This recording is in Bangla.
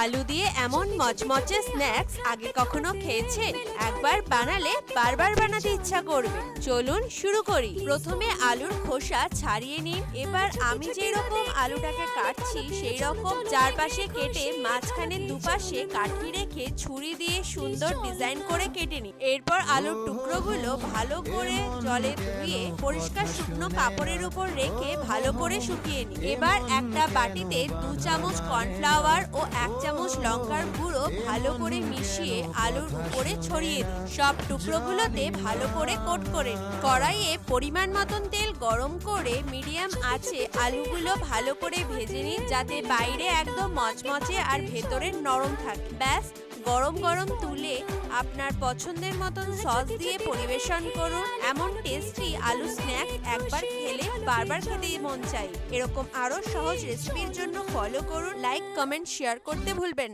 আলু দিয়ে এমন মচমচে স্ন্যাক্স আগে কখনো খেয়েছেন? একবার বানালে বারবার বানাতে ইচ্ছা করবে। চলুন শুরু করি। প্রথমে আলুর খোসা ছাড়িয়ে নিন। এবার আমি যেই রকম আলুটাকে কাটছি সেই রকম চারপাশে কেটে মাঝখানে দুপাশে কাঠি রেখে ছুরি দিয়ে সুন্দর ডিজাইন করে কেটে নিন। এরপর আলুর টুকরোগুলো ভালো করে জলে ধুয়ে পরিষ্কার শুকনো কাপড়ের উপর রেখে ভালো করে শুকিয়ে নিন। এবার একটা বাটিতে 2 চামচ কর্নফ্লাওয়ার ও 1 চামচ লঙ্কার গুঁড়ো ভালো করে মিশিয়ে আলুর উপরে ছড়িয়ে দিন। সব টুকরোগুলোতে ভালো করে কোট করে নিন। কড়াইয়ে পরিমাণ মতন তেল গরম করে মিডিয়াম আঁচে আলুগুলো ভালো করে ভেজে নিন, যাতে বাইরে একদম মচমচে আর ভেতরে নরম থাকে। ব্যাস, গরম গরম তুলে আপনার পছন্দের মতন সস দিয়ে পরিবেশন করুন। এমন টেস্টি আলু স্ন্যাক্স একবার খেলে বারবার খেতে মন চাই। এরকম আরো সহজ রেসিপির জন্য ফলো করুন। লাইক, কমেন্ট, শেয়ার করতে ভুলবেন না।